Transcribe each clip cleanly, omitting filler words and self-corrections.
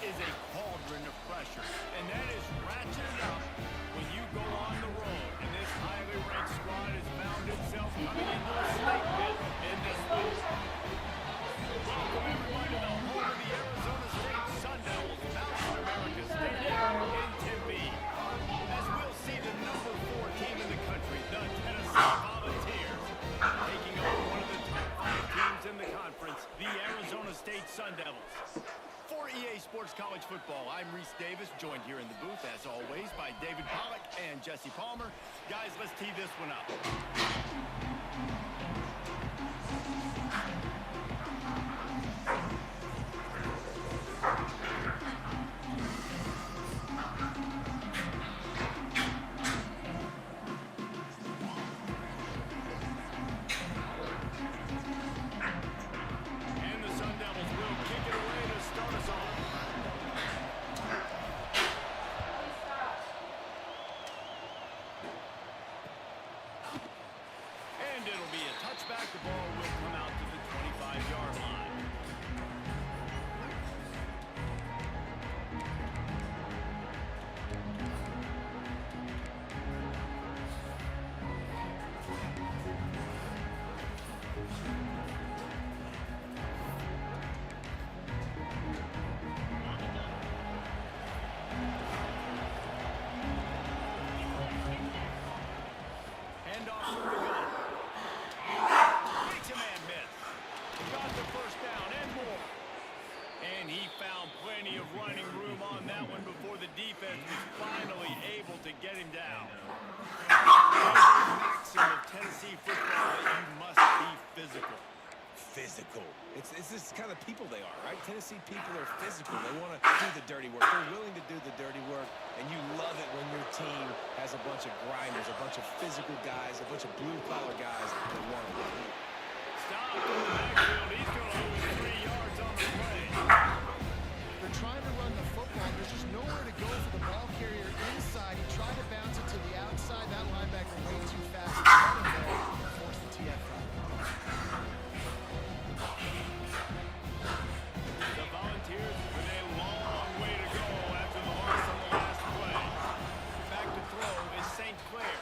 is a cauldron of pressure, and that is ratcheted up when you go on the road. And this highly ranked squad has found itself coming into a snake pit in this one. Welcome everybody to the home of the Arizona State Sun Devils, Mountain America Stadium in Tempe. As we'll see the number 4 team in the country, the Tennessee Volunteers, taking over one of the top 5 teams in the conference, the Arizona State Sun Devils. For EA Sports College Football, I'm Reese Davis, joined here in the booth, as always, by David Pollack and Jesse Palmer. Guys, let's tee this one up. It'll be a touchback. The ball will come out to the 25-yard line. Handoff from the gun. And he found plenty of running room on that one before the defense was finally able to get him down. Maxim of Tennessee football that you must be physical. Physical. It's this kind of people they are, right? Tennessee people are physical. They want to do the dirty work. They're willing to do the dirty work, and you love it when your team has a bunch of grinders, a bunch of physical guys, a bunch of blue-collar guys that want to win. Stop in the backfield. He's going to lose 3 yards on the play. They're trying to run the football. There's just nowhere to go for the ball carrier inside. He tried to bounce it to the outside. That linebacker way too fast to get him there. Forced the TFL. The Volunteers with a long way to go after the loss on the last play. Back to throw is St. Clair.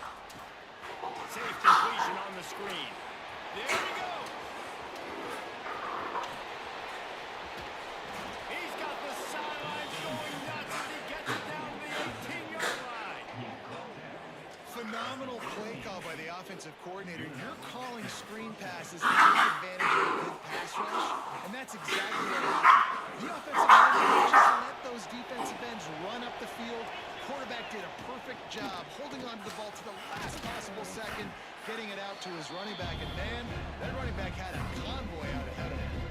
Safe completion on the screen. There he goes. He's got the sidelines going nuts as he gets it down to the 18-yard line. Phenomenal play call by the offensive coordinator. You're calling screen passes to take advantage of a good pass rush, and that's exactly what happened. The offensive line just let those defensive ends run up the field. Quarterback did a perfect job holding on to the ball to the last possible second, getting it out to his running back, and man, that running back had a convoy out ahead of him.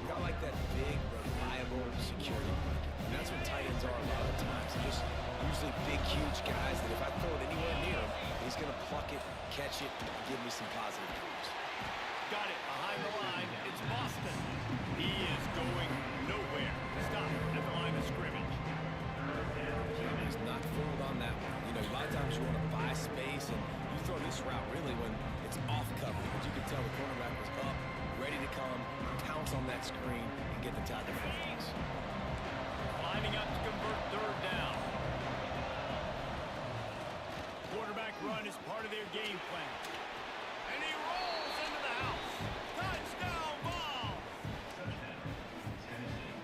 You got like that big, reliable security blanket. And that's what tight ends are a lot of times. They're just usually big, huge guys that if I throw it anywhere near him, he's going to pluck it, catch it, and give me some positive news. Got it behind the line. It's Boston. He is going nowhere. Stop at the line of scrimmage. He's not fooled on that one. You know, a lot of times you want to buy space, and you throw this route really when it's off cover. But you can tell the cornerback was up, ready to come, pounce on that screen, and get the tackle for loss. Lining up to convert third down. Quarterback run is part of their game plan. And he rolls into the house. Touchdown ball!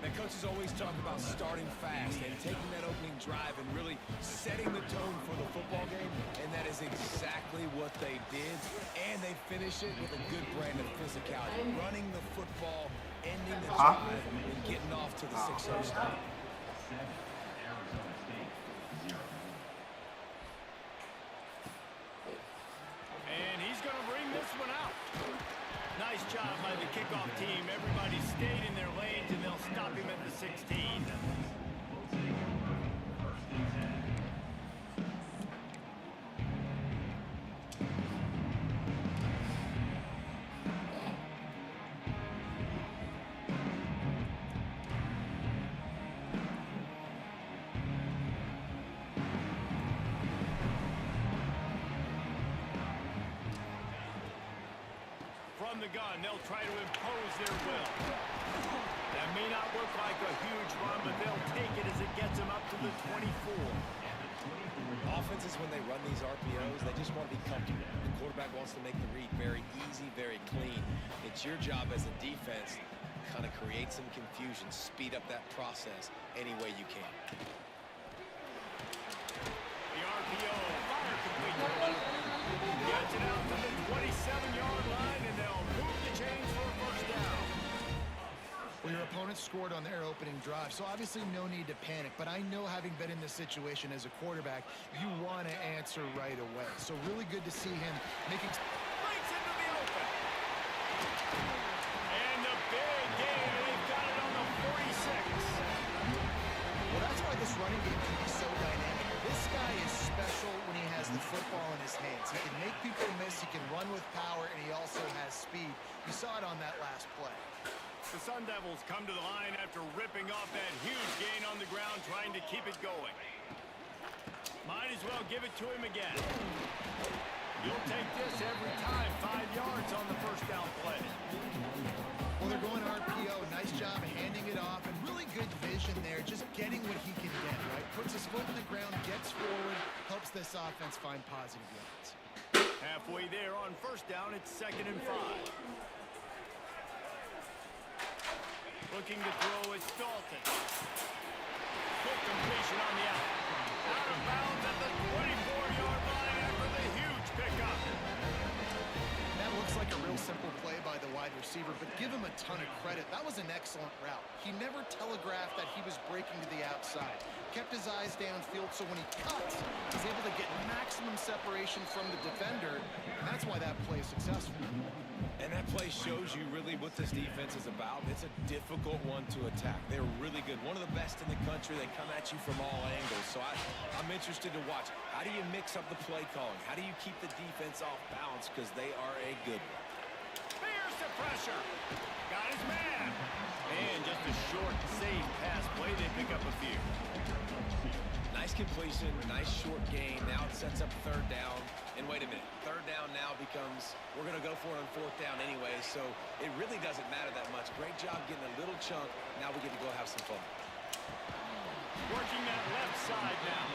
The coaches always talk about starting fast and taking that opening drive and really setting the tone for the football game, and that is exactly what they did, and they finish it with a good brand of physicality, running the football, ending the drive, and getting off to the 6-0 start. And he's going to bring this one out. Nice job by the kickoff team. Everybody stayed in their lanes, and they'll stop him at the 16. From the gun, they'll try to impose their will. That may not look like a huge run, but they'll take it as it gets them up to the 24. Offenses, when they run these RPOs, they just want to be comfortable. The quarterback wants to make the read very easy, very clean. It's your job as a defense to kind of create some confusion, speed up that process any way you can. The RPO, fire complete. Gets it out to the 27-yard line, and they'll move the chains for a first down. Well, your opponent scored on their opening drive, so obviously no need to panic. But I know, having been in this situation as a quarterback, you want to answer right away. So really good to see him making... Breaks into the open. And the big gain, they've got it on the 46. Well, that's why this running game can be so dynamic. This guy is special when he has the football in his hands. He can make people miss, he can run with power, and he also has speed. You saw it on that last play. The Sun Devils come to the line after ripping off that huge gain on the ground, trying to keep it going. Might as well give it to him again. You'll take this every time. 5 yards on the first down play. Well, they're going RPO. Nice job handing it off, and really good vision there, just getting what he can get, right? Puts his foot in the ground, gets forward, helps this offense find positive yards. Halfway there on first down, it's 2nd and 5. Looking to throw, it's Dalton. Quick completion on the out. Out of bounds at the 24-yard line after the huge pickup. That looks like a real simple play by the wide receiver, but give him a ton of credit. That was an excellent route. He never telegraphed that he was breaking to the outside. Kept his eyes downfield, so when he cuts, he's able to get maximum separation from the defender, and that's why that play is successful. And that play shows you really what this defense is about. It's a difficult one to attack. They're really good. One of the best in the country. They come at you from all angles. So I'm interested to watch. How do you mix up the play calling? How do you keep the defense off balance? Because they are a good one. Here's the pressure. Got his man. And just a short, safe pass play. They pick up a few. Nice completion, nice short gain. Now it sets up 3rd down. And wait a minute, 3rd down now becomes, we're going to go for it on 4th down anyway, so it really doesn't matter that much. Great job getting a little chunk. Now we get to go have some fun. Working that left side now.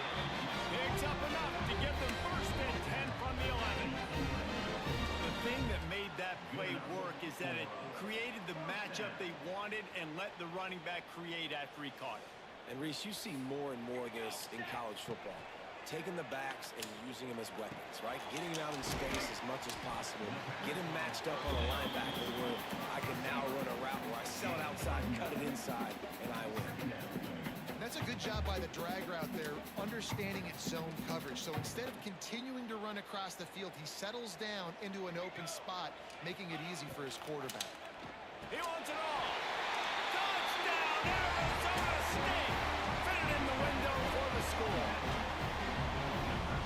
Picks up enough to get them 1st and 10 from the 11. The thing that made that play work is that it created the matchup they wanted and let the running back create after he caught it. And Reese, you see more and more of this in college football. Taking the backs and using them as weapons, right? Getting them out in space as much as possible. Get them matched up on a linebacker where I can now run a route where I sell it outside, cut it inside, and I win. That's a good job by the drag route there, understanding its zone coverage. So instead of continuing to run across the field, he settles down into an open spot, making it easy for his quarterback. He wants it all. Touchdown, Arizona State. Fit it in the window for the score.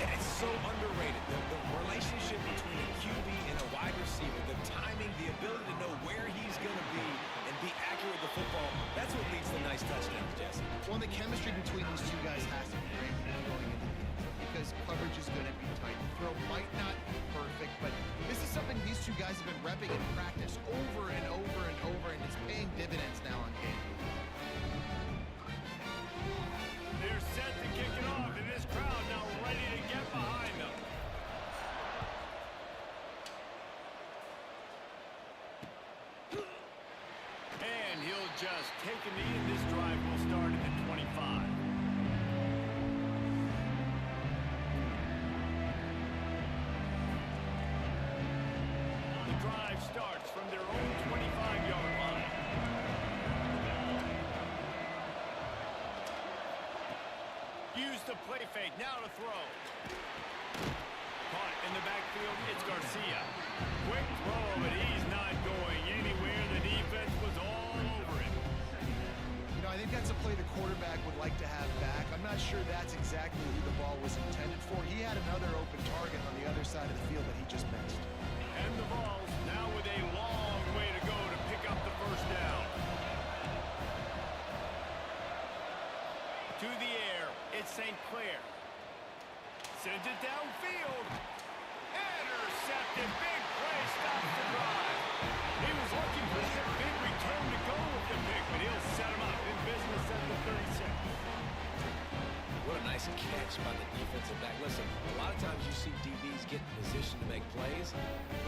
And it's so underrated. The relationship between a QB and a wide receiver, the timing, the ability to know where he's going to be and be accurate with the football, that's what leads to nice touchdowns, Jesse. Well, the chemistry between these two guys has to be great going into the game because coverage is going to be tight. The throw might not be perfect, but this is something these two guys have been repping in practice over and over and over, and it's paying dividends now on game. They're set to kick it off, and this crowd now ready to get behind them. And he'll just take a knee, and this drive will start at the 25. The drive starts from their own 25-yard line. Use the play fake, now to throw. Caught in the backfield, it's Garcia. Quick throw, but he's not going anywhere. The defense was all over it. You know, I think that's a play the quarterback would like to have back. I'm not sure that's exactly who the ball was intended for. He had another open target on the other side of the field that he just missed. And the Vols now with a long way to go to pick up the first down. To the air, it's St. Clair. Sends it downfield. Intercepted. Big play, stops the drive. He was looking for that big return to go with the pick. and he'll set him up in business at the 36. What a nice catch by the defensive back. Listen, a lot of times you see DBs get in position to make plays,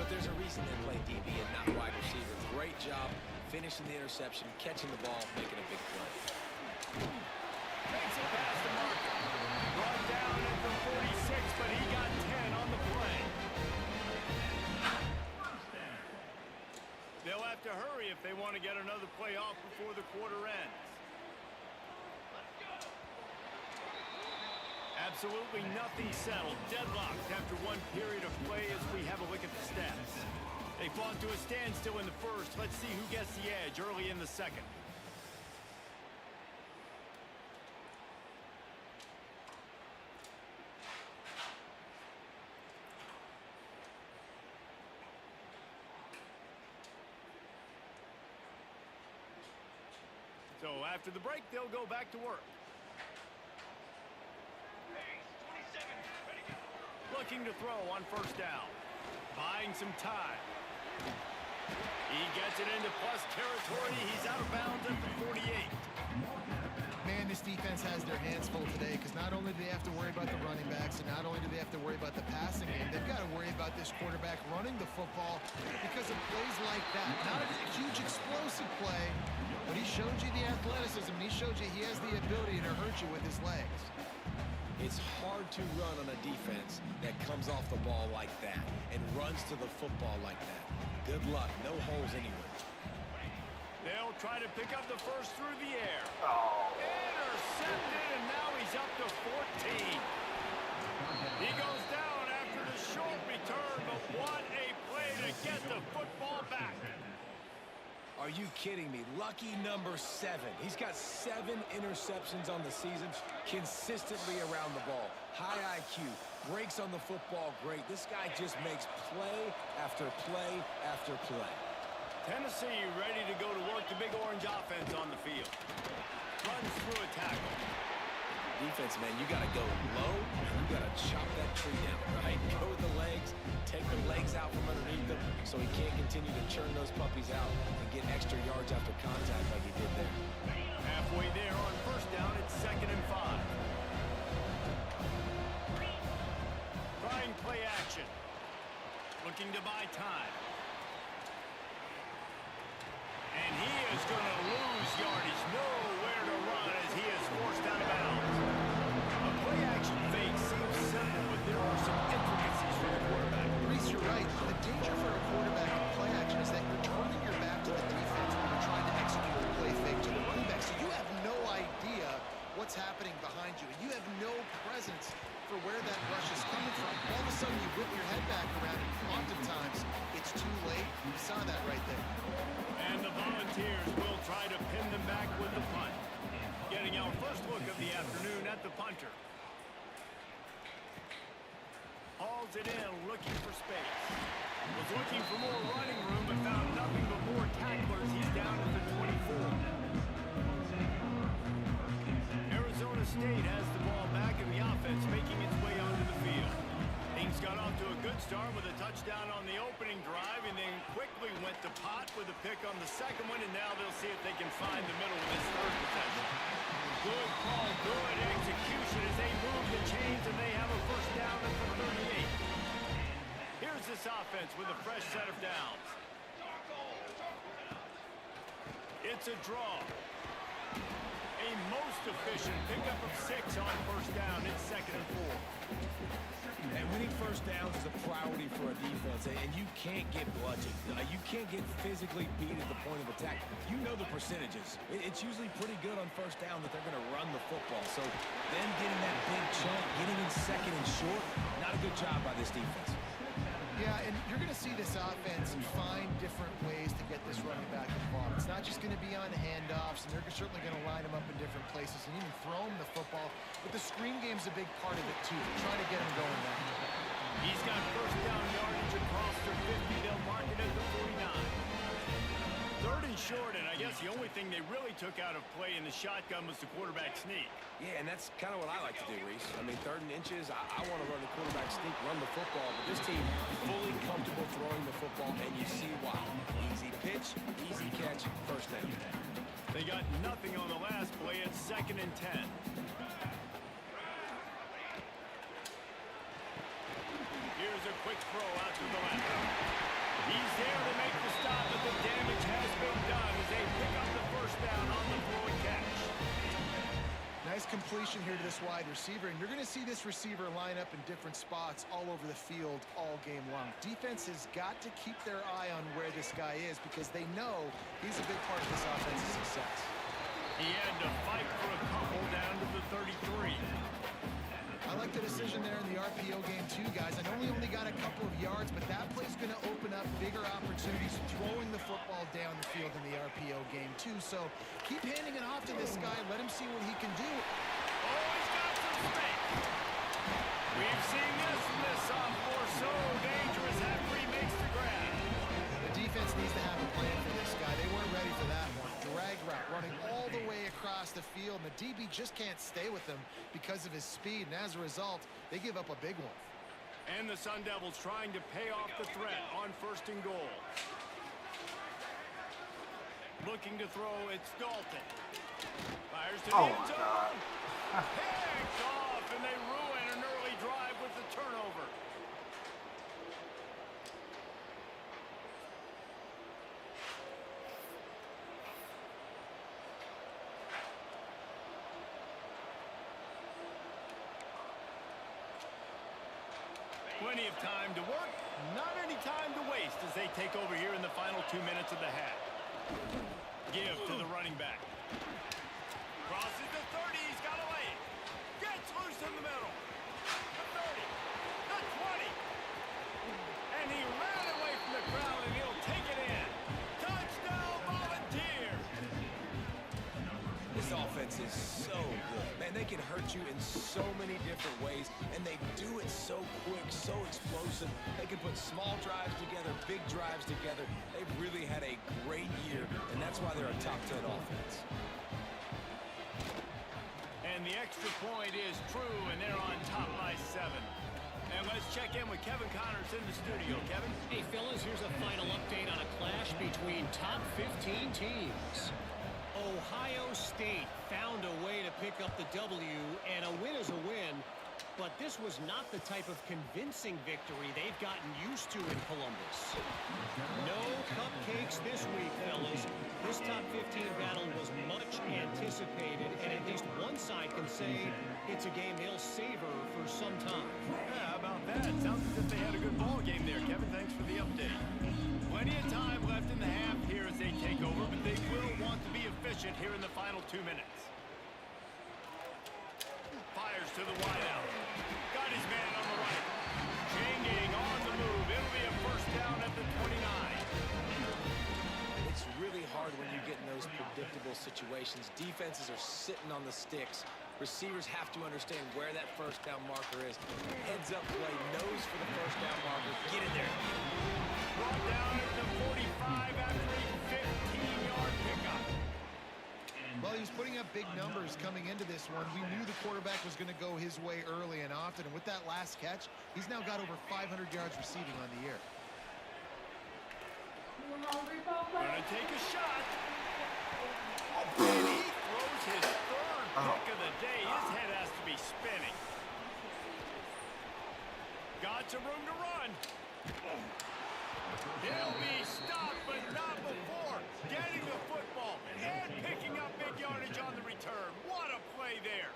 but there's a reason they play DB and not wide receiver. Great job finishing the interception, catching the ball, making a big play. Takes it past the marker. Brought down at the 46, but he got 10 on the play. They'll have to hurry if they want to get another play off before the quarter ends. Absolutely nothing settled. Deadlocked after one period of play as we have a look at the stats. They fought to a standstill in the first. Let's see who gets the edge early in the second. So after the break, they'll go back to work. Looking to throw on first down. Buying some time. He gets it into plus territory. He's out of bounds at the 48. Man, this defense has their hands full today because not only do they have to worry about the running backs and not only do they have to worry about the passing game, they've got to worry about this quarterback running the football because of plays like that. Not a huge explosive play, but he showed you the athleticism. He showed you he has the ability to hurt you with his legs. It's hard to run on a defense that comes off the ball like that and runs to the football like that. Good luck. No holes anywhere. They'll try to pick up the first through the air. Intercepted, and now he's up to 14. He goes down after the short return, but what a play to get the football back. Are you kidding me? Lucky number 7. He's got 7 interceptions on the season, consistently around the ball. High IQ, breaks on the football great. This guy just makes play after play after play. Tennessee ready to go to work. The Big Orange offense on the field. Runs through a tackle. Defense, man, you got to go low. You got to chop that tree down, right? Go with the legs, take the legs out from underneath them so he can't continue to churn those puppies out and get extra yards after contact like he did there. Halfway there on first down, it's 2nd and 5. Trying play action. Looking to buy time. And he is going to lose yardage. Nowhere to run as he is forced out of bounds. A play action fake seems simple, but there are some intricacies for the quarterback. Reese, you're right. The danger for a quarterback in play action is that you're turning your back to the defense when you're trying to execute a play fake to the running back. So you have no idea what's happening behind you. And you have no presence for where that rush is coming from. All of a sudden, you whip your head back around, and oftentimes it's too late. You saw that right there. And the Volunteers will try to pin them back with the punt. Getting our first look of the afternoon at the punter. Hauls it in, looking for space. Was looking for more running room, but found nothing but more tacklers. He's down at the 24. Arizona State has the ball back, and the offense making its way onto the field. Things got off to a good start with a touchdown on the opening drive, and then quickly went to pot with a pick on the second one, and now they'll see if they can find the middle with this third possession. Good call, good execution as they move the chains, and they have a first down at the 38. Here's this offense with a fresh set of downs. It's a draw. A most efficient pickup of 6 on first down. It's 2nd and 4. And winning first downs is a priority for a defense, and you can't get bludgeoned. You can't get physically beat at the point of attack. You know the percentages. It's usually pretty good on first down that they're going to run the football. So them getting that big chunk, getting in 2nd and short, not a good job by this defense. Yeah, and you're going to see this offense find different ways to get this running back involved. It's not just going to be on handoffs, and they're certainly going to line him up in different places and even throw him the football. But the screen game's a big part of it, too. Try to get him going there. He's got first down yardage across the 50. They'll mark it at the 49. 3rd and short, and I guess the only thing they really took out of play in the shotgun was the quarterback sneak. Yeah, and that's kind of what I like to do, Reese. I mean, 3rd and inches, I want to run the quarterback sneak, run the football, but this team fully comfortable comfortable throwing the football, and you see why. Easy pitch, easy catch, first down. They got nothing on the last play. It's 2nd and 10. Here's a quick throw out to the left. He's there to make the stop, but the damage has been done as they pick up the first down on the throw and catch. Nice completion here to this wide receiver, and you're going to see this receiver line up in different spots all over the field all game long. Defense has got to keep their eye on where this guy is because they know he's a big part of this offense's success. He had to fight for a couple down to the 33. I like the decision there in the RPO game too, guys. I know we only got a couple of yards, but that play's going to open up bigger opportunities throwing the football down the field in the RPO game too. So keep handing it off to this guy. Let him see what he can do. Oh, he's got some space. We've seen this from this sophomore. So dangerous after he makes the grab. The defense needs to have a plan for this guy. They weren't ready for that one. Drag route running all the way across the field, and the DB just can't stay with him because of his speed, and as a result, they give up a big one. And the Sun Devils trying to pay off the threat on 1st and goal. Looking to throw, it's Dalton. Fires to the end zone. Picked off, and they ruin an early drive with the turnover. Plenty of time to work, not any time to waste as they take over here in the final 2 minutes of the half. Give to the running back. Crosses the 30, he's got a lane. Gets loose in the middle. The 30, the 20. And he ran away from the crowd and he'll take it in. Touchdown, Volunteers! This offense is so good. Man, they can hurt you in so many different ways, and they do it so quick, so explosive. They can put small drives together, big drives together. They've really had a great year, and that's why they're a top 10 offense. And the extra point is true, and they're on top by 7. And let's check in with Kevin Connors in the studio. Kevin? Hey, fellas, here's a final update on a clash between top 15 teams. Ohio State found a way to pick up the W, and a win is a win, but this was not the type of convincing victory they've gotten used to in Columbus. No cupcakes this week, fellas. This top 15 battle was much anticipated, and at least one side can say it's a game they'll savor for some time. Yeah, how about that? Sounds as if they had a good ball game there, Kevin. Thanks for the update. Plenty of time left in the half here as they take over, but they will want to be efficient here in the final 2 minutes. Fires to the wideout. Got his man on the right. Chain gang on the move. It'll be a first down at the 29. It's really hard when you get in those predictable situations. Defenses are sitting on the sticks. Receivers have to understand where that first down marker is. Heads up play, nose for the first down marker. Get in there. Brought down at the 45 after a 15-yard pickup. Well, he was putting up big numbers coming into this one. We knew the quarterback was going to go his way early and often, and with that last catch, he's now got over 500 yards receiving on the year. Gonna take a shot. And he throws his third pick of the day. His head has to be spinning. Got some room to run. He'll be stopped, but not before getting the football and picking up big yardage on the return. What a play there.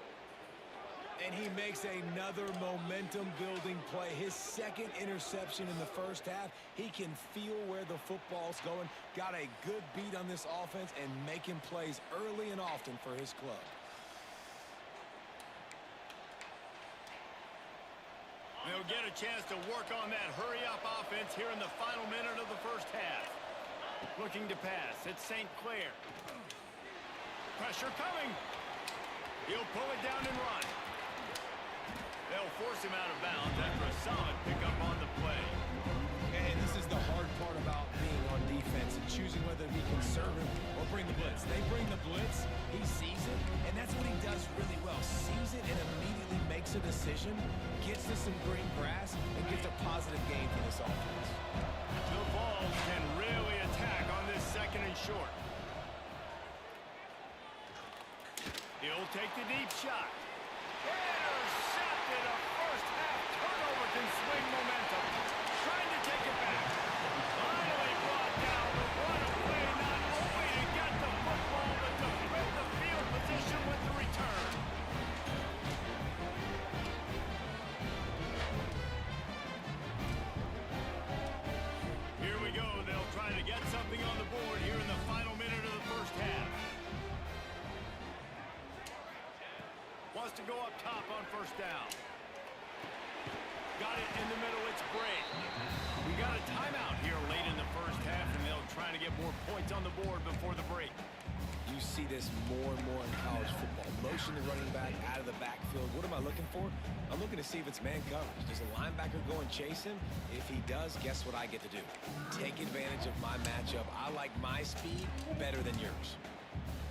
And he makes another momentum-building play. His second interception in the first half. He can feel where the football's going. Got a good beat on this offense and making plays early and often for his club. They'll get a chance to work on that hurry-up offense here in the final minute of the first half. Looking to pass. It's St. Clair. Pressure coming. He'll pull it down and run. They'll force him out of bounds after a solid pickup on the play. And this is the hard part about being on defense and choosing whether to be conservative or bring the blitz. They bring the blitz, he sees it, and that's what he does really well. Sees it and immediately makes a decision, gets to some green grass, and gets a positive gain for this offense. He'll take the deep shot. Intercepted. A first half turnover can swing momentum. Trying to take it back. Finally brought down the runaway, not only to get the football, but to flip the field position with the return. Here we go. They'll try to get something on the board here in the final minute of the first half. Wants to go up top on first down. Got it in the middle. It's Bray. We got a timeout here late in the first half, and they'll try to get more points on the board before the break. You see this more and more in college football. Motion the running back out of the backfield. What am I looking for? I'm looking to see if it's man coverage. Does a linebacker go and chase him? If he does, guess what I get to do? Take advantage of my matchup. I like my speed better than yours.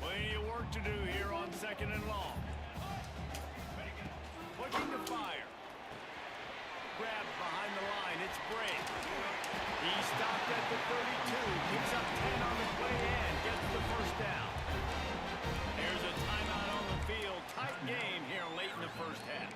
Plenty of work to do here on second and long. Looking to fire. Grabbed behind the line. It's Bray. He stopped at the 32. Picks up 10 on the play and gets the first down. There's a timeout on the field. Tight game here late in the first half.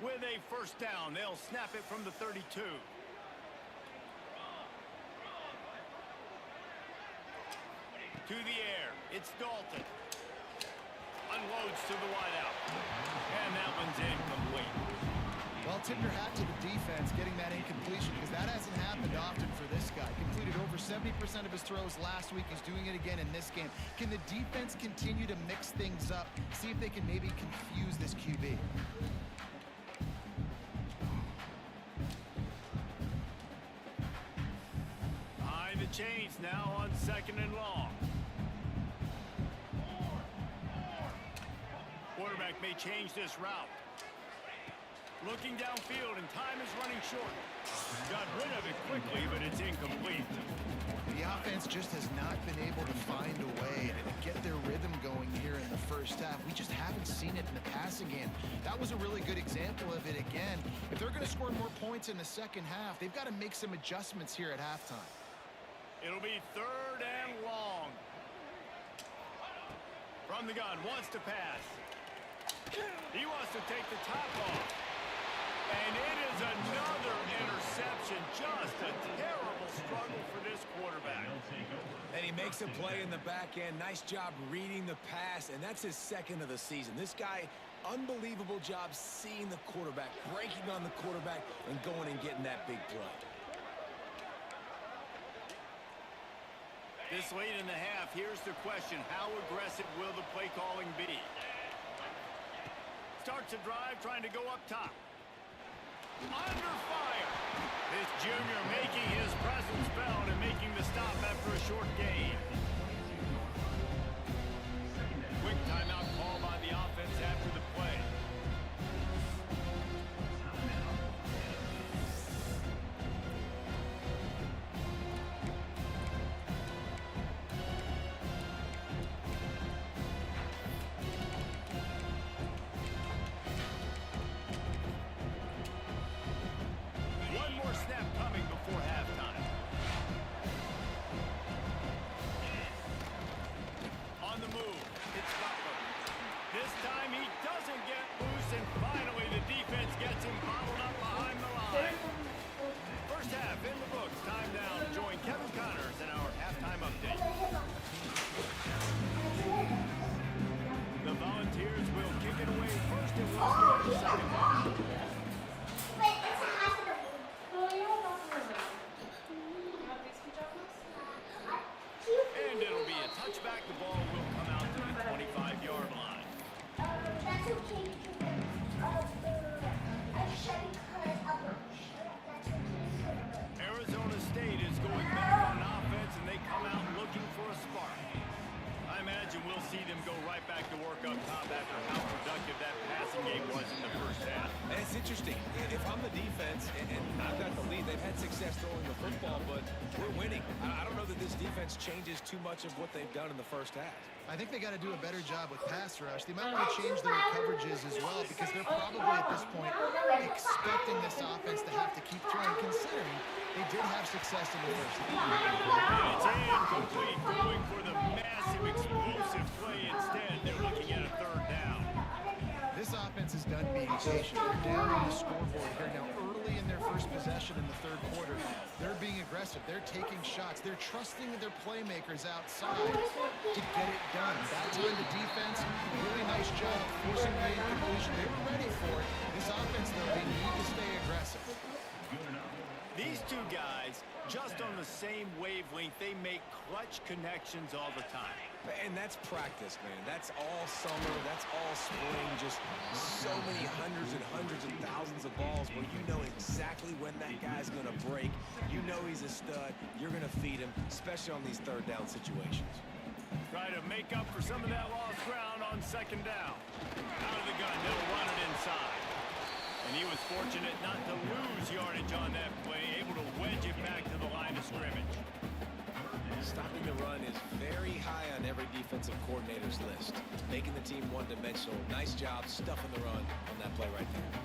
With a first down, they'll snap it from the 32. To the air, it's Dalton. Unloads to the wideout. And that one's incomplete. Well, tip your hat to the defense getting that incompletion, because that hasn't happened often for this guy. Completed over 70% of his throws last week. He's doing it again in this game. Can the defense continue to mix things up? See if they can maybe confuse this QB. Behind the chains now on second and long. Quarterback may change this route. Looking downfield, and time is running short. Got rid of it quickly, but it's incomplete. The offense just has not been able to find a way to get their rhythm going here in the first half. We just haven't seen it in the passing game. That was a really good example of it again. If they're going to score more points in the second half, they've got to make some adjustments here at halftime. It'll be third and long. From the gun, wants to pass. He wants to take the top off. And it is another interception. Just a terrible struggle for this quarterback. And he makes a play in the back end. Nice job reading the pass, and that's his second of the season. This guy, unbelievable job seeing the quarterback, breaking on the quarterback, and going and getting that big play. This late in the half, here's the question. How aggressive will the play calling be? Starts a drive trying to go up top. Under fire. This junior making his presence felt and making the stop after a short gain. Quick timeout call by the offense after the play. Snap coming before halftime. On the move, it's Butler. This time he doesn't get loose, and finally the defense gets him bottled up behind the line. First half in the books. Time now to join Kevin Connors in our halftime update. The Volunteers will kick it away first and long in the second half. And it'll be a touchback. The ball will come out to the 25-yard line. That's okay. Arizona State is going back on offense, and they come out looking for a spark. I imagine we'll see them go right back to work up top after how productive that passing game was in the first half. And it's It's interesting. If I'm the defense and I've got the lead, they've had success throwing the football, but we're winning. I don't know that this defense changes too much of what they've done in the first half. I think they got to do a better job with pass rush. They might want to change their coverages as well because they're probably at this point expecting this offense to have to keep throwing, considering they did have success in the first half. It's incomplete, going for the massive explosive play instead. They're looking at a third down. This offense is done being patient. They're down on the scoreboard here now early in their first possession in the third quarter. They're being aggressive. They're taking shots. They're trusting their playmakers outside to get it done. That time the defense, really nice job forcing the incompletion. They were ready for it. This offense, though, they need to stay aggressive. These two guys, just on the same wavelength, they make clutch connections all the time. And that's practice, man. That's all summer. That's all spring. Just so many hundreds and hundreds and thousands of balls where you know exactly when that guy's going to break. You know he's a stud. You're going to feed him, especially on these third down situations. Try to make up for some of that lost ground on second down. Out of the gun, they'll run it inside. And he was fortunate not to lose yardage on that play, able to wedge it back to the line of scrimmage. Stopping the run is very high on every defensive coordinator's list. Making the team one-dimensional. Nice job stuffing the run on that play right there.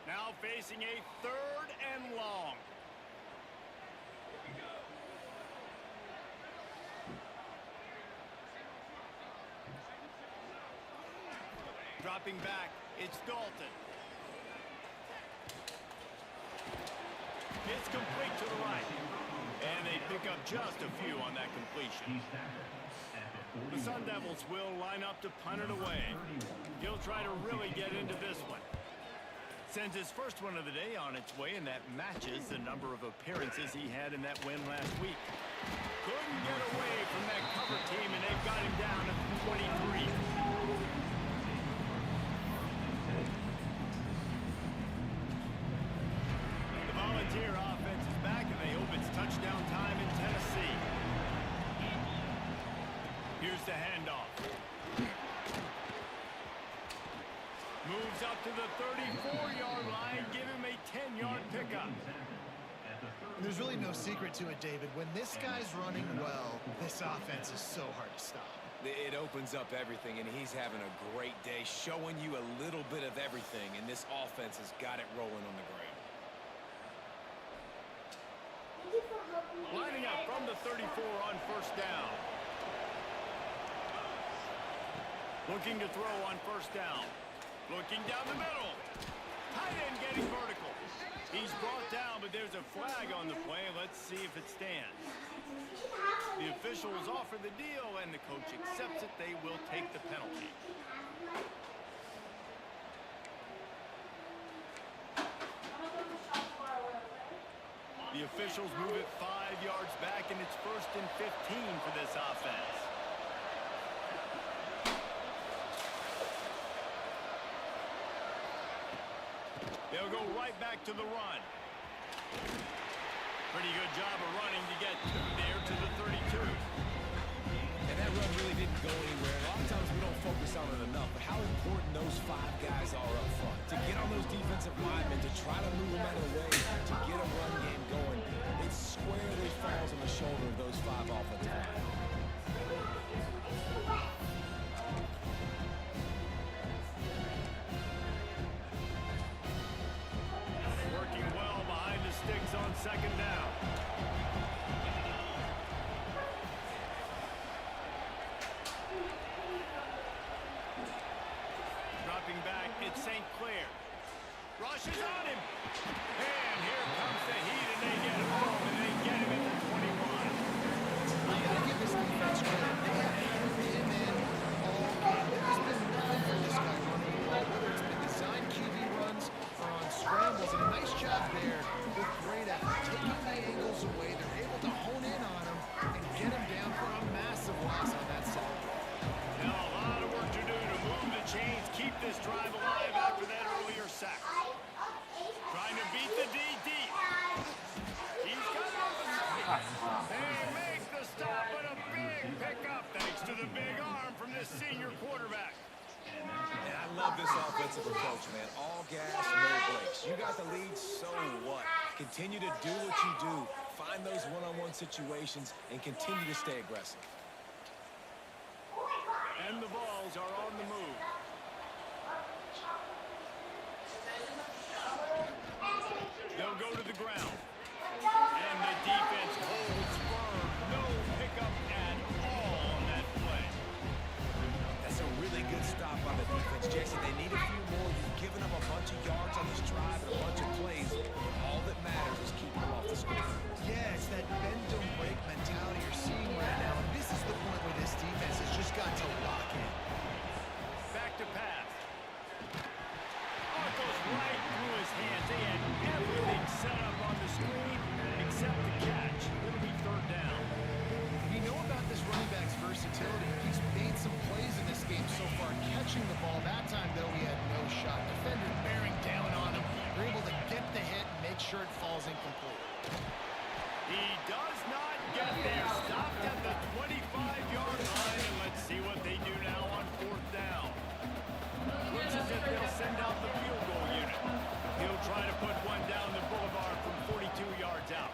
Now facing a third and long. Dropping back, it's Dalton. It's complete to the right. And they pick up just a few on that completion. The Sun Devils will line up to punt it away. He'll try to really get into this one. Sends his first one of the day on its way, and that matches the number of appearances he had in that win last week. Couldn't get away from that cover team, and they've got him down at 23. The Volunteer offense is back, and they hope it's touchdown time in Tennessee. Here's the handoff. Moves up to the 34-yard line, give him a 10-yard pickup. There's really no secret to it, David. When this guy's running well, this offense is so hard to stop. It opens up everything, and he's having a great day, showing you a little bit of everything, and this offense has got it rolling on the ground. Lining up from the 34 on first down. Looking to throw on first down. Looking down the middle. Tight end getting vertical. He's brought down, but there's a flag on the play. Let's see if it stands. The officials offer the deal, and the coach accepts it. They will take the penalty. The officials move it 5 yards back, and it's 1st and 15 for this offense. They'll go right back to the run. Pretty good job of running to get there to the 32. And that run really didn't go anywhere. A lot of times we don't focus on it enough, but how important those 5 guys are up front. To get on those defensive linemen, to try to move them out of the way, to get a run game going, it squarely falls on the shoulder of those 5 offensive linemen. Working well behind the sticks on second down. Dropping back, it's St. Clair. Rush is on him. And here comes the heat, and they get home, and they get him at the 21. You gotta give this defense credit. They have hammered him in all game. There's been nothing for this guy running the ball, whether it's been designed QB runs or on scrambles. And a nice job there with great effort. Taking the angles away, they're able to hone in on him and get him down for a massive loss on that side. Now a lot of work to do to move the chains, keep this drive alive after that earlier sack. Trying to beat the D deep. He's got it. They make the stop, but a big pickup. the coach, man. All gas, no brakes. You got the lead, so what? Continue to do what you do. Find those one-on-one situations and continue to stay aggressive. And the balls are on the move. They'll go to the ground. And the defense holds firm. No pickup at all on that play. That's a really good stop by the defense, Jason. They need a few more. You've given them a bunch of yards on this drive and a bunch of plays. All that matters is keeping them off the score. Yeah, it's that bend don't break mentality you're seeing right now. And this is the point where this defense has just got to lock in. Back to pass. Oh, it goes right through his hands. They had everything set up on the screen except the catch. It'll be third down. You know about this running back's versatility. He's made some plays in this game so far, catching the ball. That time, though, he had no shot. Defender bearing down on him. They're able to get the hit and make sure it falls incomplete. He does not get there. Stopped at the 25-yard line, and let's see what they do now on fourth down. Looks as if they'll send out the field goal unit. He'll try to put one down the boulevard from 42 yards out.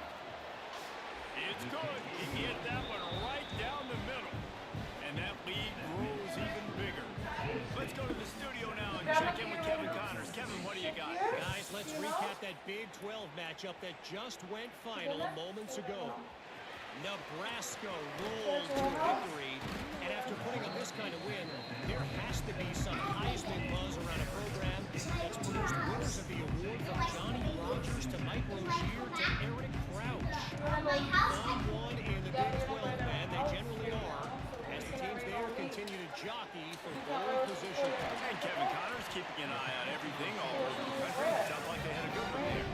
It's good. He hit that one right down the middle. And that lead grows even bigger. Let's go to the studio now and check in with Kevin Connors. Kevin, what do you got? Guys, let's recap that Big 12 matchup that just went final moments ago. Nebraska rolled to victory, and after putting up this kind of win, there has to be some Heisman buzz around a program that's produced winners of the award from Johnny Rogers to Mike Rozier to Eric Crouch. One in the Big 12, man, they generally are, as the teams there continue to jockey for goal position. And Kevin Connors keeping an eye on everything all over the country. Sounds like they had a good one there.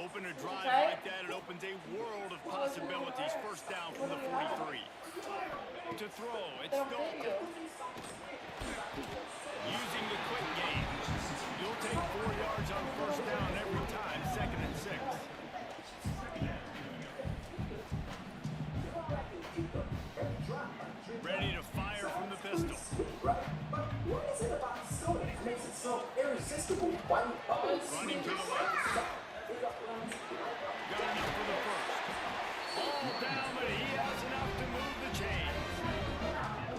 Open a drive like that, it opens a world of possibilities. First down from the 43. To throw, it's Dalton. Using the quick game. You'll take 4 yards on first down every time, 2nd and 6. Ready to fire from the pistol. What is it about soda that makes it so irresistible? Running to the left. Got enough for the first. Ball down, but he has enough to move the chains.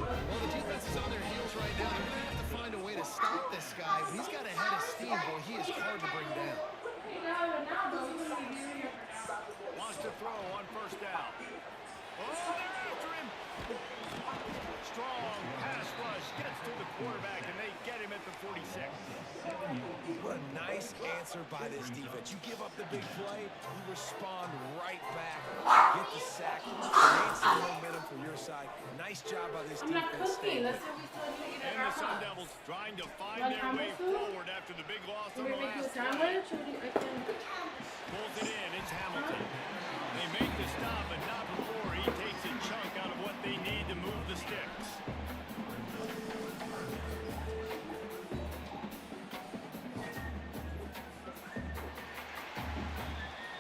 Well, the defense is on their heels right now. They're going to have to find a way to stop this guy. But he's got a head of steam, boy. He is hard to bring down. Wants to throw on first down. Oh, they're after him. Strong pass rush gets to the quarterback, and they get him at the 46. What a nice answer by this defense. You give up the big play, you respond right back, get the sack, create some momentum for your side. Nice job by this defense. And the Sun Devils trying to find their way forward after the big loss on the last play. Pulls it in, it's Hamilton. They make the stop, but not before he takes a chunk out of what they need to move the sticks.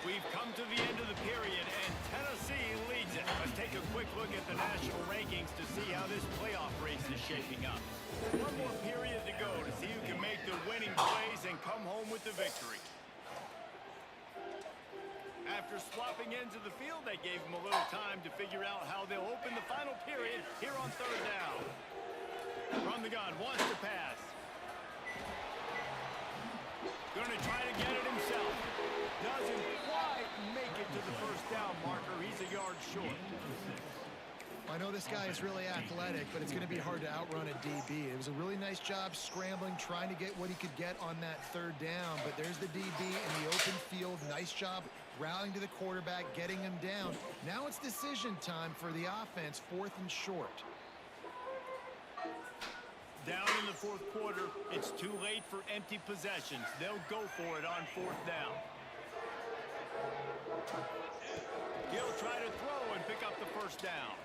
We've come to the end of the period, and Tennessee leads it. Let's take a quick look at the national rankings to see how this playoff race is shaping up. One more period to go to see who can make the winning plays and come home with the victory. After swapping ends of the field, they gave them a little time to figure out how they'll open the final period here on third down. From the gun, wants to pass. Going to try to get it himself. Doesn't quite make it to the first down marker. He's a yard short. I know this guy is really athletic, but it's going to be hard to outrun a DB. It was a really nice job scrambling, trying to get what he could get on that third down. But there's the DB in the open field. Nice job rallying to the quarterback, getting him down. Now it's decision time for the offense, 4th and short. Down in the fourth quarter, it's too late for empty possessions. They'll go for it on 4th down. He'll try to throw and pick up the first down.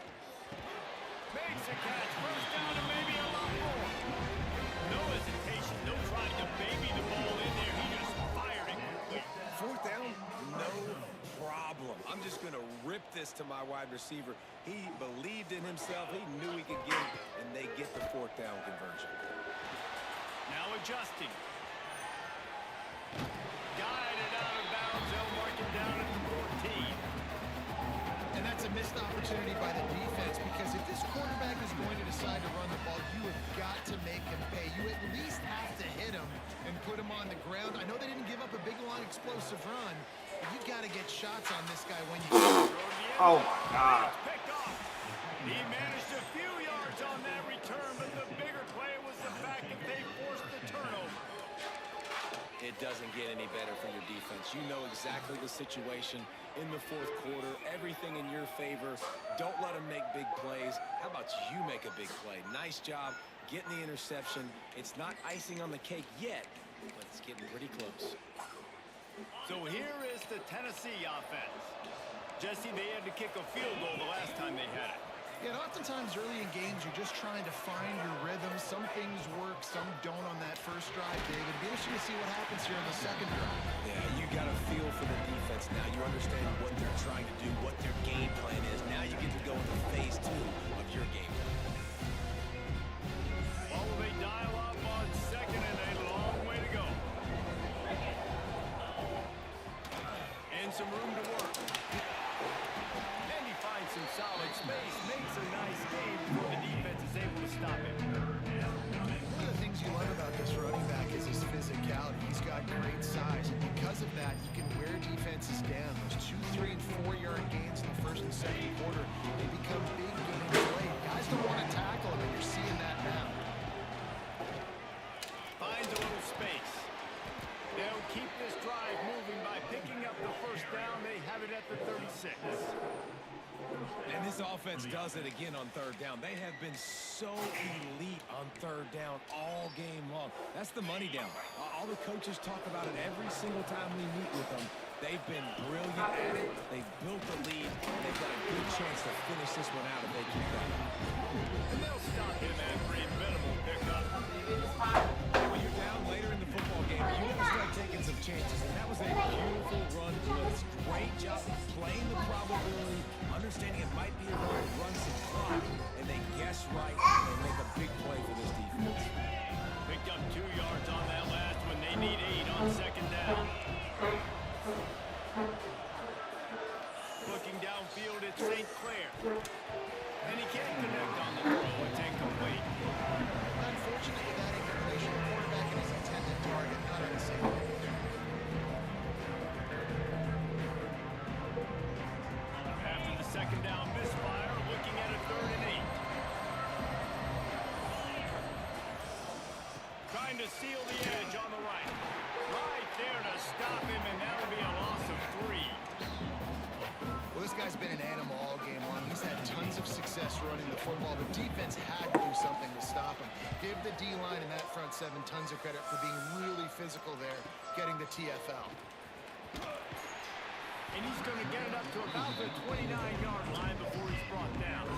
Makes a catch, first down, and maybe a lot more. No hesitation, no trying to baby the ball in there. He just fired it quickly. 4th down, no problem. I'm just going to rip this to my wide receiver. He believed in himself. He knew he could get it, and they get the fourth down conversion. Now adjusting. Guided out of bounds. They'll mark him down at the 14. And that's a missed opportunity by the defense, because if this quarterback is going to decide to run the ball, you have got to make him pay. You at least have to hit him and put him on the ground. I know they didn't give up a big, long, explosive run, but you got to get shots on this guy when you can. Oh my God. Picked off. He managed a few yards on that return, but the bigger play was the fact that they forced the turnover. It doesn't get any better for your defense. You know exactly the situation in the fourth quarter. Everything in your favor. Don't let them make big plays. How about you make a big play? Nice job getting the interception. It's not icing on the cake yet, but it's getting pretty close. So here is the Tennessee offense. Jesse, they had to kick a field goal the last time they had it. Yeah, and oftentimes early in games, you're just trying to find your rhythm. Some things work, some don't on that first drive, David. It'll be interesting to see what happens here in the second drive. Yeah, you got a feel for the defense now. You understand what they're trying to do, what their game plan is. Now you get to go into phase 2 of your game plan. Oh, they dial up on second and a long way to go. And some room to work. And he finds some solid space, makes a nice game before the defense is able to stop him. One of the things you love about this running back is his physicality. He's got great size, and because of that, he can wear defenses down. Those 2, 3, and 4-yard gains in the first and second quarter, they become big gains late. Guys don't want to tackle him, and you're seeing that now. Finds a little space. They'll keep this drive moving by picking up the first down. They have it at the 36. And this offense does it again on third down. They have been so elite on third down all game long. That's the money down. All the coaches talk about it every single time we meet with them. They've been brilliant at it. They've built the lead. They've got a good chance to finish this one out if they keep that up. And they'll stop him after a minimal pickup. When you're down later in the football game, you have to start taking some chances. And that was a beautiful run blitz. Great job playing the probability, understanding it might be a run some clock, and they guess right, and they make a big play for this defense. Picked up 2 yards on that last one. They need 8 on second down. Looking downfield, it's St. Clair. And he can't connect on the throw. It's incomplete. Unfortunately, that incompletion, the quarterback and his intended target not on the same page. After the second down misfire, looking at a 3rd and 8. Trying to seal the edge on the right. Right there to stop him, and that'll be a loss of 3. Well, this guy's been an animal all game long. He's had tons of success running the football. The defense had to do something to stop him. Give the D-line and that front 7 tons of credit for being really physical there, getting the TFL. And he's going to get it up to about the 29-yard line before he's brought down.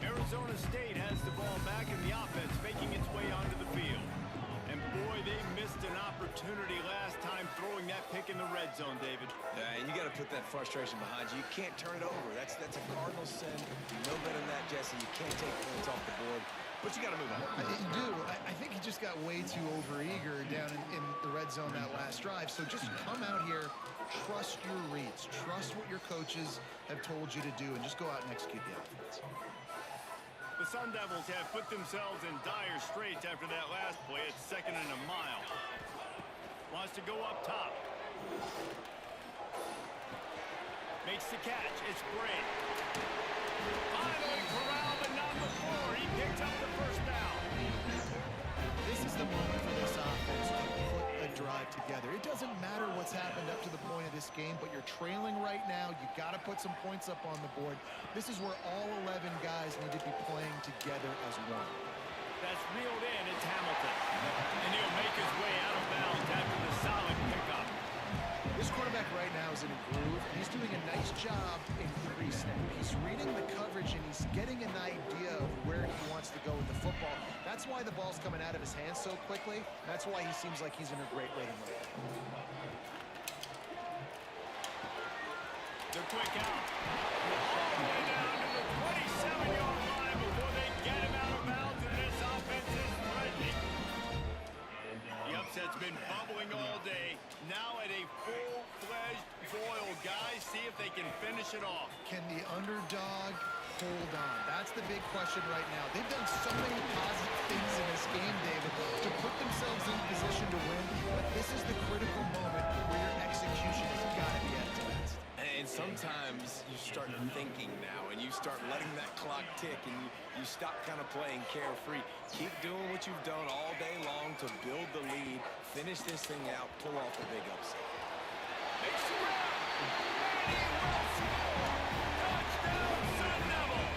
Arizona State has the ball back in the offense, making its way onto the field. And boy, they missed an opportunity last time throwing that pick in the red zone, David. Yeah, you got to put that frustration behind you. You can't turn it over. That's a cardinal sin. You know better than that, Jesse. You can't take points off the board, but you got to move on. You do. I think he just got way too overeager down in the red zone that last drive. So just come out here, trust your reads, trust what your coaches have told you to do, and just go out and execute the offense. The Sun Devils have put themselves in dire straits after that last play. It's 2nd and a mile. Wants to go up top. Makes the catch. It's Bray. Finally corralled, but not before. He picked up the first down. This is the moment for this offense to put a drive together. It doesn't matter what's happened up to the point of this game, but you're trailing right now. You got to put some points up on the board. This is where all 11 guys need to be playing together as one. That's reeled in. It's Hamilton. And he'll make his way out of bounds after the solid pickup. This quarterback right now is in a groove, and he's doing a nice job in pre-snap. He's reading the coverage, and he's getting an idea of where he wants to go with the football. That's why the ball's coming out of his hands so quickly. That's why he seems like he's in a great rhythm right now. The quick out. All the way down to the 27-yard line before they get him out of bounds, and this offense is threatening. The upset's been bubbling all day. Now at a full-fledged boil. Guys, see if they can finish it off. Can the underdog hold on? That's the big question right now. They've done so many positive things in this game, David, to put themselves in position to win, but this is the critical moment where your execution has got to be at its best. And sometimes you start thinking now, and you start letting that clock tick, and you stop kind of playing carefree. Keep doing what you've done all day long to build the lead, finish this thing out, pull off a big upset. Makes the grab. And he will score. Touchdown, Sun Devils.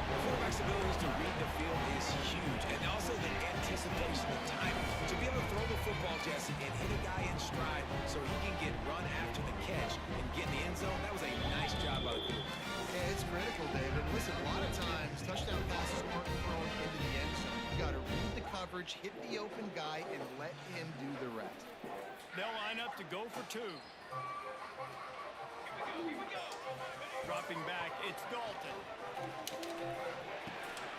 The quarterback's abilities to read the field is huge, and also the anticipation, the timing. To be able to throw the football, Jesse, and hit a guy in stride so he can get run after the catch and get in the end zone, that was a nice job by the quarterback. Yeah, it's critical, David. Listen, a lot of times, touchdown passes aren't thrown into the end zone. You got to read the coverage, hit the open guy, and let him do the rest. They'll line up to go for two. Dropping back, it's Dalton.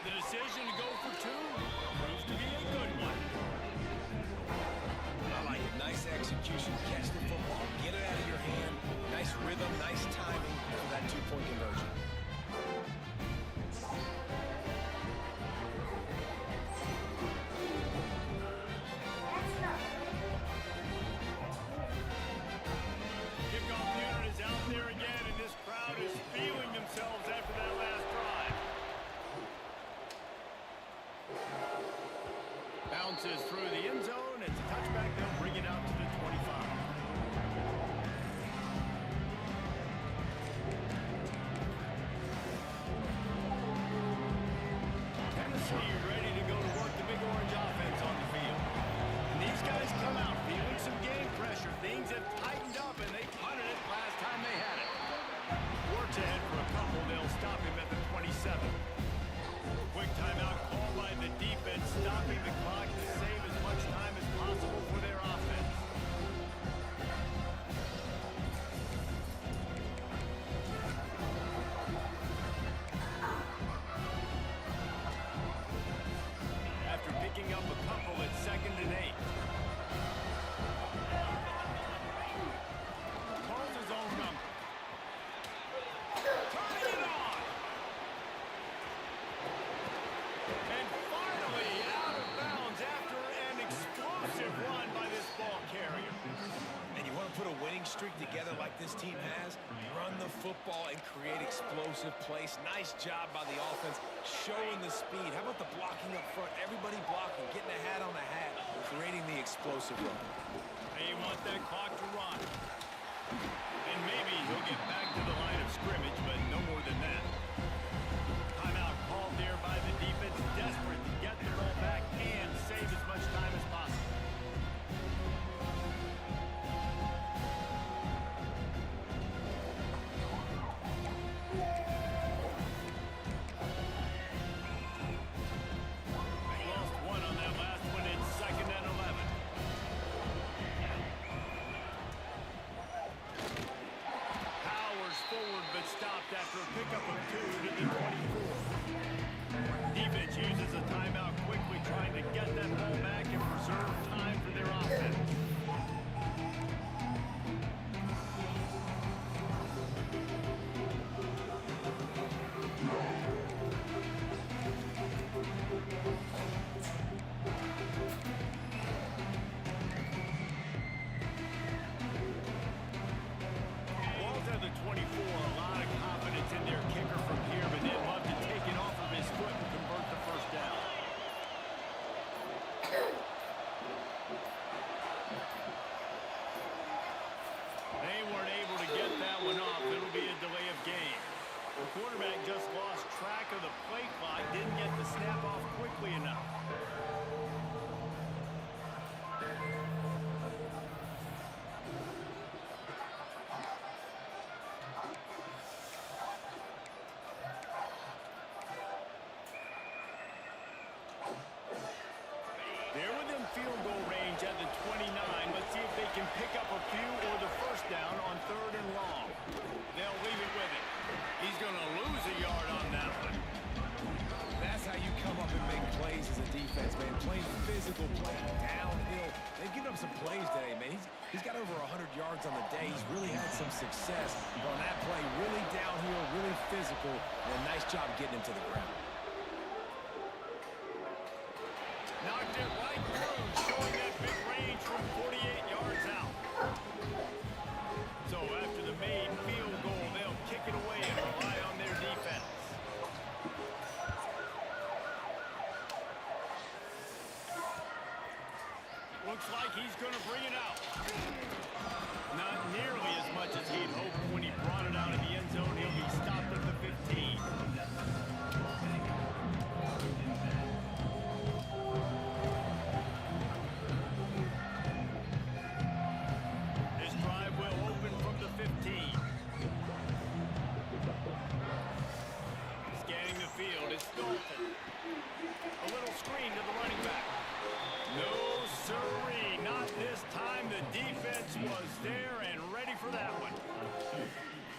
The decision to go for two proves to be a good one. I like it. Nice execution. Catch the football. Get it out of your hand. Nice rhythm, nice timing for that two-point conversion. Kickoff unit is out there again, and this crowd is feeling themselves after that last drive. Bounces through the end zone. It's a touchback. They'll bring it out to the 25. Tennessee ready to go to work the Big Orange offense on the field. And these guys come out feeling some game pressure. Things have tightened up, and they punted it last time they had it. Works ahead for a couple. They'll stop him at the 27. Quick timeout called by the defense, stopping the clock to save as much time as possible for their offense. After picking up a couple at 2nd and 8. Calls his own number. Turning it on. And finally out of bounds after an explosive run by this ball carrier. And you want to put a winning streak together like this team has, run the football and create explosive plays. Nice job by the offense, showing the speed. How about the blocking up front? Everybody blocking, getting a hat on the hat, creating the explosive run. They want that clock to run. And maybe he'll get back to the line of scrimmage, but no more than that. Timeout called there by the defense, desperate to get the ball back and save as much time as possible. They lost one on that last one. It's 2nd and 11. physical play downhill. They've given him some plays today, man. He's got over 100 yards on the day. He's really had some success. But on that play, really downhill, really physical, and a nice job getting him to the ground. Knocked it right through, showing that big range from 48 yards out. So after the made field goal, they'll kick it away and rely on their defense. Looks like he's going to bring it out. Not nearly as much as he'd hoped when he brought it out of the end zone. He'll be stopped at the 15. This drive will open from the 15. Scanning the field is Dalton. A little screen to the running back. No, sirree, not this time. The defense was there and ready for that one.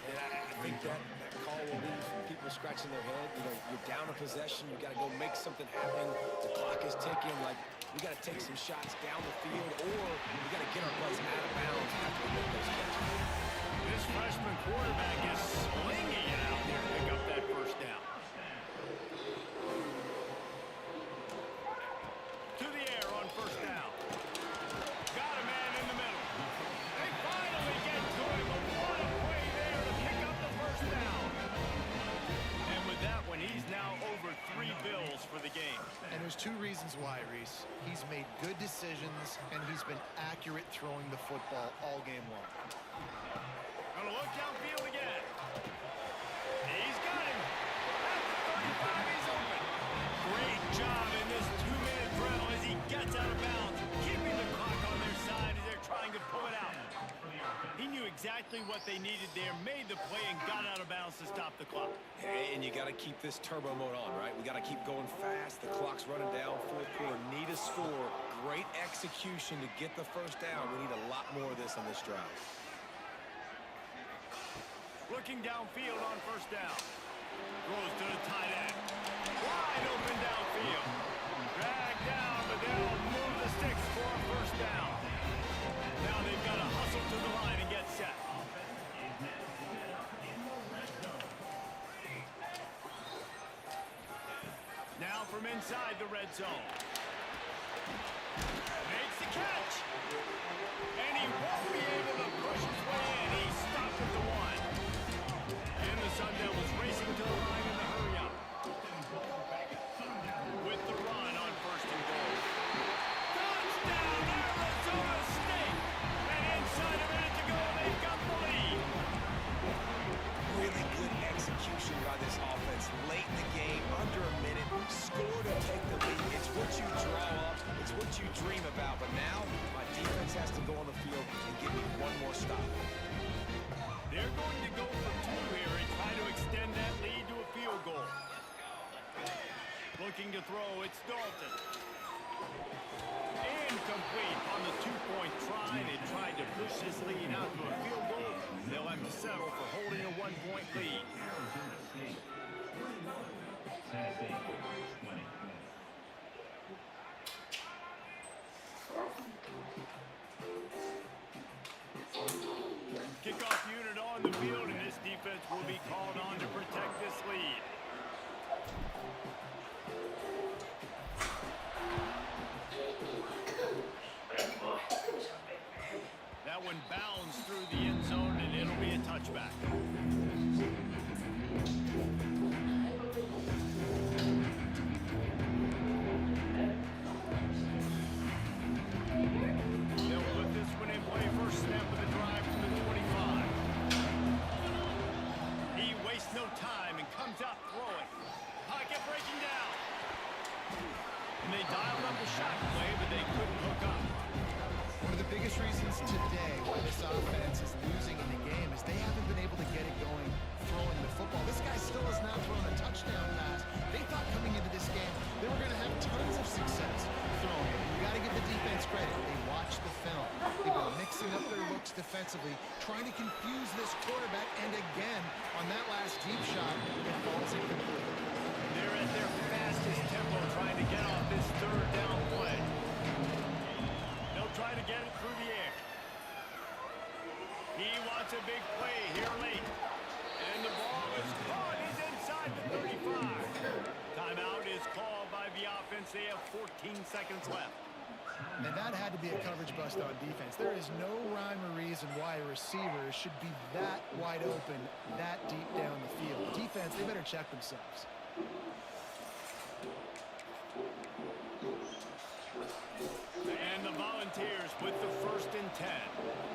And I think that call will leave some people scratching their head. You know, you're down a possession. You got to go make something happen. The clock is ticking. Like, we got to take some shots down the field, or we got to get our plays out of bounds after we make those catches. This freshman quarterback is slinging it out there to pick up that first down. To the air on first down. Got a man in the middle. They finally get to him, but what a play there to pick up the first down. And with that one, he's now over 3 bills for the game. And there's 2 reasons why, Reese. He's made good decisions, and he's been accurate throwing the football all game long. Gonna look downfield again. He's got him. At the 35, he's open. Great job in this 2-minute drill as he gets out of bounds, keeping the clock on their side as they're trying to pull it out. He knew exactly what they needed there, made the play, and got out of bounds to stop the clock. And you got to keep this turbo mode on, right? We got to keep going fast. The clock's running down. Fourth quarter, need a score. Great execution to get the first down. We need a lot more of this on this drive. Looking downfield on first down. Throws to the tight end. Wide open downfield. Dragged down, but they'll move the sticks for a first down. Now they've got to hustle to the line and get set. Now from inside the red zone. Makes the catch. And he won't be able to push his way in. He's stopped at the 1. And the Sun Devils racing to the line in the hurry-up. With the run on first and goal. Touchdown, Arizona State! And inside a minute to go, they've got the lead. Really good execution by this offense. Late in the game, under a minute, score to take the lead. It's what you draw up. It's what you dream about. But now, my defense has to go on the field and give me one more stop. They're going to go for 2 here and try to extend that lead to a field goal. Looking to throw, it's Dalton. Incomplete on the 2-point try. They tried to push this lead out to a field goal. They'll have to settle for holding a 1-point lead. Kickoff unit on the field, and this defense will be called on to protect this lead. That one bounds through the end zone, and it'll be a touchback. They'll put this one in play. First snap of the drive from the 25. He wastes no time and comes out throwing. Pocket breaking down. And they dialed up the shot play, but they couldn't hook up. One of the biggest reasons today why this offense is losing in the game is they haven't been able to get it going throwing the football. This guy still has not thrown a touchdown pass. They thought coming into this game they were going to have tons of success throwing it. You got to give the defense credit. They watched the film. They've been mixing up their looks defensively, trying to confuse this quarterback, and again, on that last deep shot, it falls incomplete. They're at their fastest tempo trying to get off this 3rd down play. wants a big play here late. And the ball is caught. He's inside the 35. Timeout is called by the offense. They have 14 seconds left. And that had to be a coverage bust on defense. There is no rhyme or reason why a receiver should be that wide open, that deep down the field. Defense, they better check themselves. And the Volunteers with the 1st and 10.